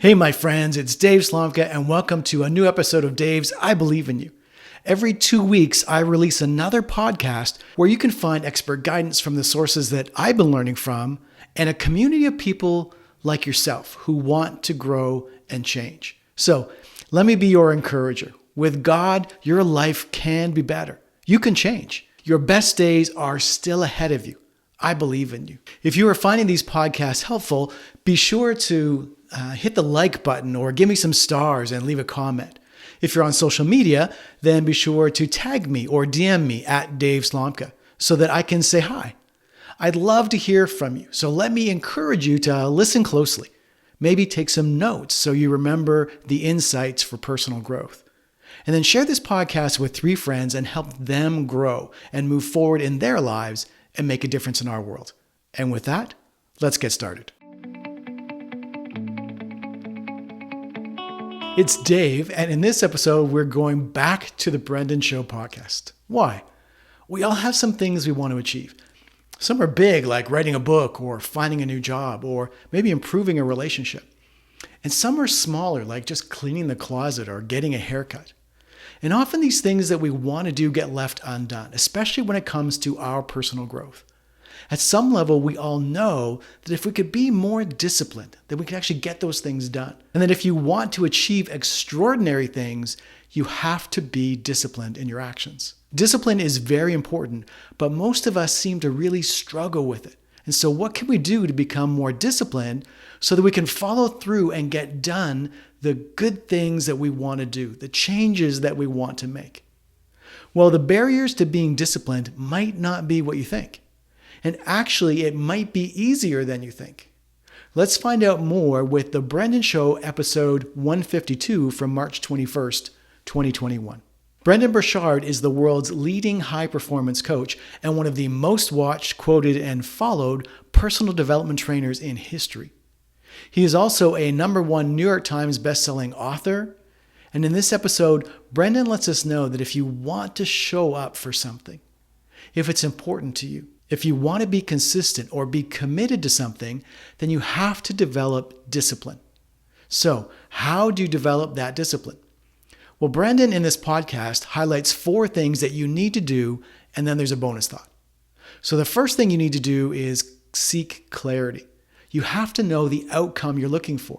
Hey, my friends, it's Dave Slomka, and welcome to a new episode of Dave's I Believe in You. Every 2 weeks, I release another podcast where you can find expert guidance from the sources that I've been learning from and a community of people like yourself who want to grow and change. So let me be your encourager. With God, your life can be better. You can change. Your best days are still ahead of you. I believe in you. If you are finding these podcasts helpful, be sure to hit the like button or give me some stars and leave a comment. If you're on social media, then be sure to tag me or DM me at Dave Slomka so that I can say hi. I'd love to hear from you, so let me encourage you to listen closely. Maybe take some notes so you remember the insights for personal growth. And then share this podcast with 3 friends and help them grow and move forward in their lives and make a difference in our world. And with that, let's get started. It's Dave, and in this episode, we're going back to the Brendon Show podcast. Why? We all have some things we want to achieve. Some are big, like writing a book or finding a new job or maybe improving a relationship. And some are smaller, like just cleaning the closet or getting a haircut. And often these things that we want to do get left undone, especially when it comes to our personal growth. At some level, we all know that if we could be more disciplined, that we could actually get those things done. And that if you want to achieve extraordinary things, you have to be disciplined in your actions. Discipline is very important, but most of us seem to really struggle with it. And so what can we do to become more disciplined so that we can follow through and get done the good things that we want to do, the changes that we want to make? Well, the barriers to being disciplined might not be what you think. And actually, it might be easier than you think. Let's find out more with the Brendon Show episode 152 from March 21st, 2021. Brendon Burchard is the world's leading high-performance coach and one of the most watched, quoted, and followed personal development trainers in history. He is also a #1 New York Times bestselling author. And in this episode, Brendon lets us know that if you want to show up for something, if it's important to you, if you want to be consistent or be committed to something, then you have to develop discipline. So, how do you develop that discipline? Well, Brendon in this podcast highlights 4 things that you need to do, and then there's a bonus thought. So the first thing you need to do is seek clarity. You have to know the outcome you're looking for.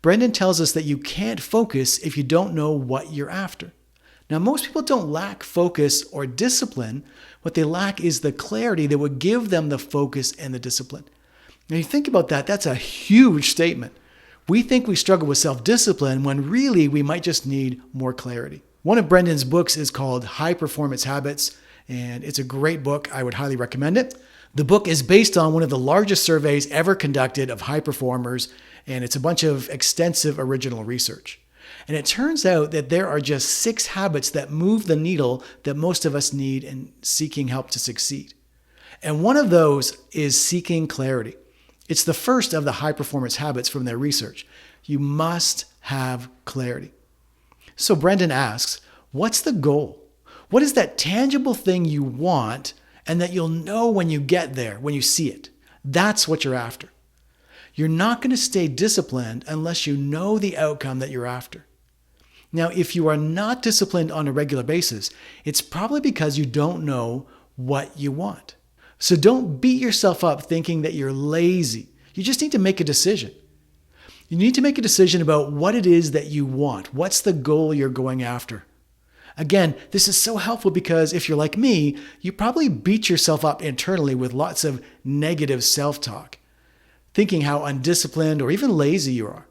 Brendon tells us that you can't focus if you don't know what you're after. Now, most people don't lack focus or discipline. What they lack is the clarity that would give them the focus and the discipline. Now, you think about that, that's a huge statement. We think we struggle with self-discipline when really we might just need more clarity. One of Brendon's books is called High Performance Habits, and it's a great book. I would highly recommend it. The book is based on one of the largest surveys ever conducted of high performers, and it's a bunch of extensive original research. And it turns out that there are just 6 habits that move the needle that most of us need in seeking help to succeed. And one of those is seeking clarity. It's the first of the high performance habits from their research. You must have clarity. So Brendon asks, what's the goal? What is that tangible thing you want and that you'll know when you get there, when you see it? That's what you're after. You're not going to stay disciplined unless you know the outcome that you're after. Now, if you are not disciplined on a regular basis, it's probably because you don't know what you want. So don't beat yourself up thinking that you're lazy. You just need to make a decision. You need to make a decision about what it is that you want. What's the goal you're going after? Again, this is so helpful because if you're like me, you probably beat yourself up internally with lots of negative self-talk, thinking how undisciplined or even lazy you are.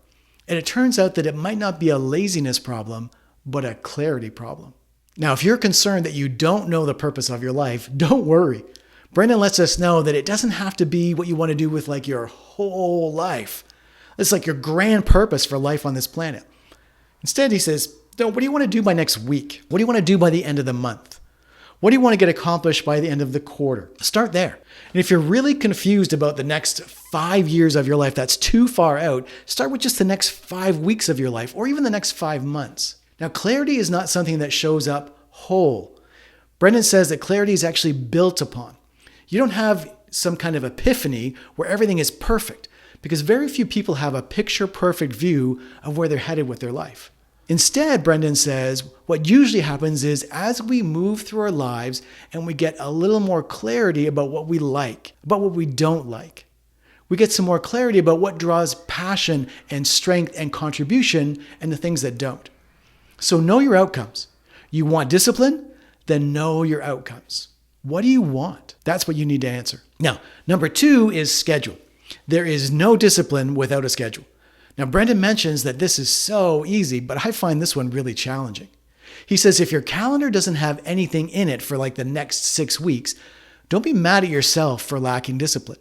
And it turns out that it might not be a laziness problem, but a clarity problem. Now, if you're concerned that you don't know the purpose of your life, don't worry. Brendon lets us know that it doesn't have to be what you want to do with like your whole life. It's like your grand purpose for life on this planet. Instead, he says, what do you want to do by next week? What do you want to do by the end of the month? What do you want to get accomplished by the end of the quarter? Start there. And if you're really confused about the next 5 years of your life, that's too far out, start with just the next 5 weeks of your life or even the next 5 months. Now, clarity is not something that shows up whole. Brendon says that clarity is actually built upon. You don't have some kind of epiphany where everything is perfect because very few people have a picture-perfect view of where they're headed with their life. Instead, Brendon says, what usually happens is as we move through our lives and we get a little more clarity about what we like, about what we don't like, we get some more clarity about what draws passion and strength and contribution and the things that don't. So know your outcomes. You want discipline? Then know your outcomes. What do you want? That's what you need to answer. Now, number 2 is schedule. There is no discipline without a schedule. Now, Brendon mentions that this is so easy, but I find this one really challenging. He says if your calendar doesn't have anything in it for like the next 6 weeks, don't be mad at yourself for lacking discipline.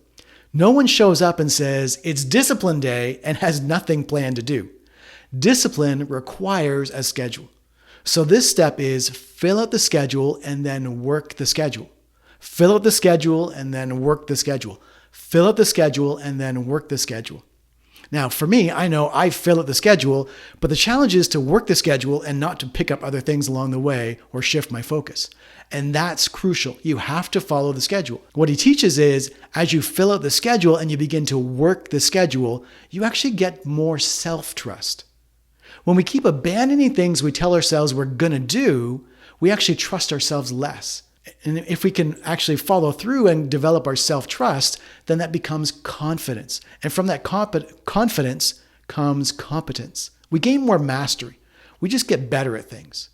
No one shows up and says it's discipline day and has nothing planned to do. Discipline requires a schedule. So this step is fill out the schedule and then work the schedule. Fill out the schedule and then work the schedule. Fill out the schedule and then work the schedule. Now, for me, I know I fill out the schedule, but the challenge is to work the schedule and not to pick up other things along the way or shift my focus. And that's crucial. You have to follow the schedule. What he teaches is as you fill out the schedule and you begin to work the schedule, you actually get more self-trust. When we keep abandoning things we tell ourselves we're going to do, we actually trust ourselves less. And if we can actually follow through and develop our self-trust, then that becomes confidence. And from that confidence comes competence. We gain more mastery. We just get better at things.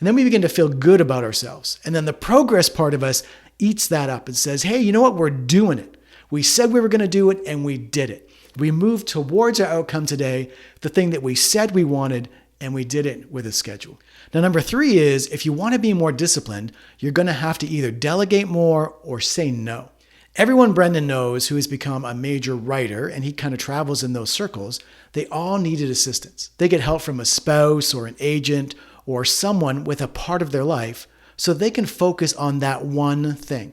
And then we begin to feel good about ourselves. And then the progress part of us eats that up and says, hey, you know what? We're doing it. We said we were going to do it and we did it. We moved towards our outcome today, the thing that we said we wanted, and we did it with a schedule. Now, number 3 is if you want to be more disciplined, you're going to have to either delegate more or say no. Everyone Brendon knows who has become a major writer, and he kind of travels in those circles, they all needed assistance. They get help from a spouse or an agent or someone with a part of their life so they can focus on that one thing.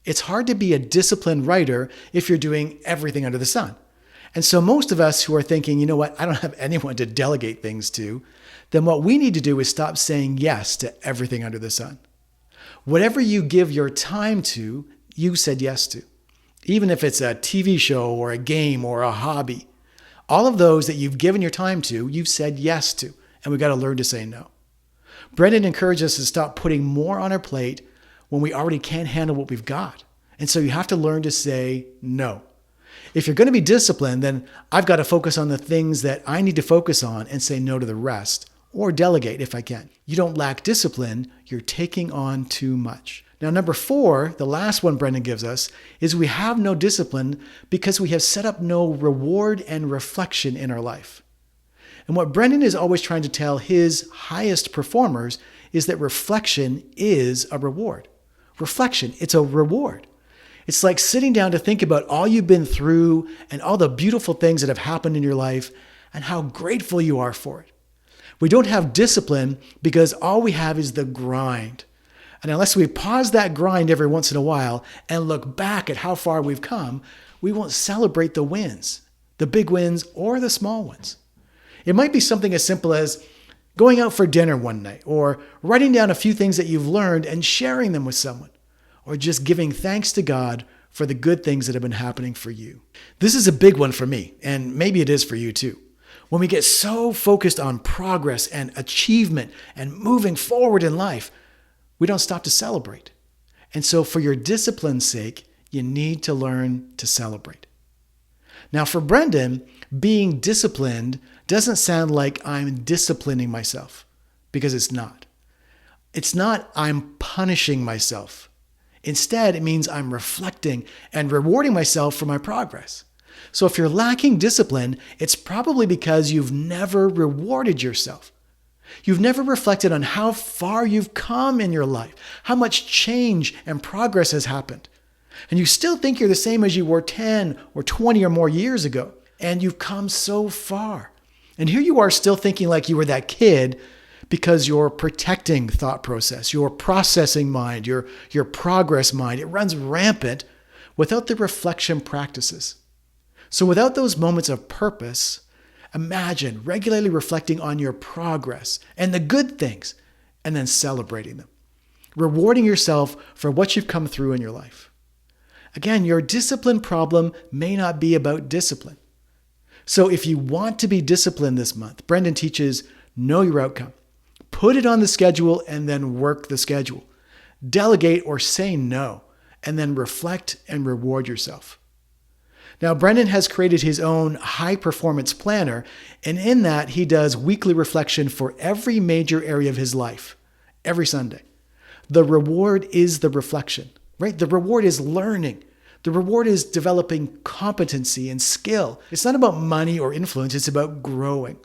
It's hard to be a disciplined writer if you're doing everything under the sun. And so most of us who are thinking, you know what, I don't have anyone to delegate things to, then what we need to do is stop saying yes to everything under the sun. Whatever you give your time to, you said yes to. Even if it's a TV show or a game or a hobby, all of those that you've given your time to, you've said yes to, and we've got to learn to say no. Brendon encourages us to stop putting more on our plate when we already can't handle what we've got. And so you have to learn to say no. If you're going to be disciplined, then I've got to focus on the things that I need to focus on and say no to the rest, or delegate if I can. You don't lack discipline, you're taking on too much. Now, number 4, the last one Brendon gives us, is we have no discipline because we have set up no reward and reflection in our life. And what Brendon is always trying to tell his highest performers is that reflection is a reward. Reflection, it's a reward. It's like sitting down to think about all you've been through and all the beautiful things that have happened in your life and how grateful you are for it. We don't have discipline because all we have is the grind. And unless we pause that grind every once in a while and look back at how far we've come, we won't celebrate the wins, the big wins or the small ones. It might be something as simple as going out for dinner one night, or writing down a few things that you've learned and sharing them with someone, or just giving thanks to God for the good things that have been happening for you. This is a big one for me, and maybe it is for you too. When we get so focused on progress and achievement and moving forward in life, we don't stop to celebrate. And so for your discipline's sake, you need to learn to celebrate. Now for Brendon, being disciplined doesn't sound like I'm disciplining myself, because it's not. It's not I'm punishing myself. Instead, it means I'm reflecting and rewarding myself for my progress. So if you're lacking discipline, it's probably because you've never rewarded yourself. You've never reflected on how far you've come in your life, how much change and progress has happened. And you still think you're the same as you were 10 or 20 or more years ago. And you've come so far. And here you are still thinking like you were that kid because your protecting thought process, your processing mind, your progress mind, it runs rampant without the reflection practices. So without those moments of purpose, imagine regularly reflecting on your progress and the good things and then celebrating them, rewarding yourself for what you've come through in your life. Again, your discipline problem may not be about discipline. So if you want to be disciplined this month, Brendon teaches know your outcome. Put it on the schedule and then work the schedule. Delegate or say no, and then reflect and reward yourself. Now, Brendon has created his own high performance planner, and in that he does weekly reflection for every major area of his life, every Sunday. The reward is the reflection, right? The reward is learning. The reward is developing competency and skill. It's not about money or influence, it's about growing.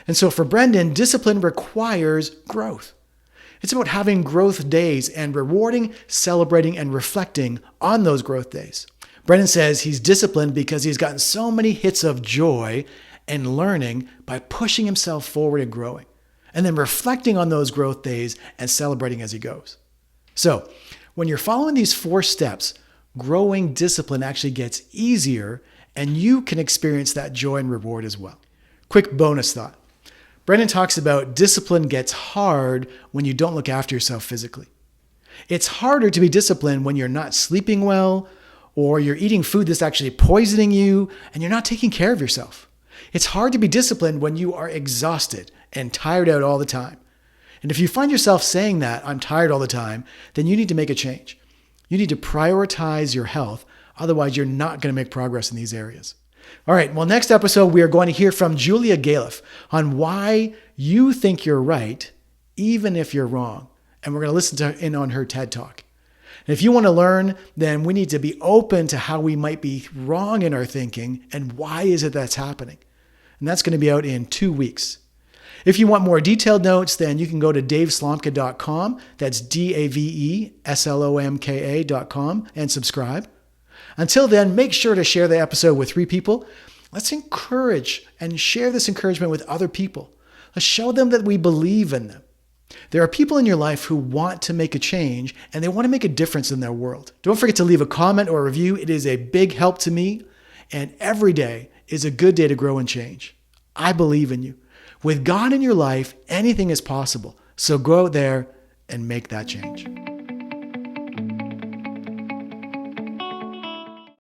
And so for Brendon, discipline requires growth. It's about having growth days and rewarding, celebrating, and reflecting on those growth days. Brendon says he's disciplined because he's gotten so many hits of joy and learning by pushing himself forward and growing, and then reflecting on those growth days and celebrating as he goes. So when you're following these 4 steps, growing discipline actually gets easier, and you can experience that joy and reward as well. Quick bonus thought. Brendon talks about discipline gets hard when you don't look after yourself physically. It's harder to be disciplined when you're not sleeping well, or you're eating food that's actually poisoning you, and you're not taking care of yourself. It's hard to be disciplined when you are exhausted and tired out all the time. And if you find yourself saying that, I'm tired all the time, then you need to make a change. You need to prioritize your health. Otherwise, you're not going to make progress in these areas. All right, well, next episode, we are going to hear from Julia Galef on why you think you're right, even if you're wrong. And we're going to listen in on her TED Talk. And if you want to learn, then we need to be open to how we might be wrong in our thinking and why is it that's happening. And that's going to be out in 2 weeks. If you want more detailed notes, then you can go to daveslomka.com. That's DAVESLOMKA.com and subscribe. Until then, make sure to share the episode with 3 people. Let's encourage and share this encouragement with other people. Let's show them that we believe in them. There are people in your life who want to make a change and they want to make a difference in their world. Don't forget to leave a comment or a review. It is a big help to me, and every day is a good day to grow and change. I believe in you. With God in your life, anything is possible. So go out there and make that change.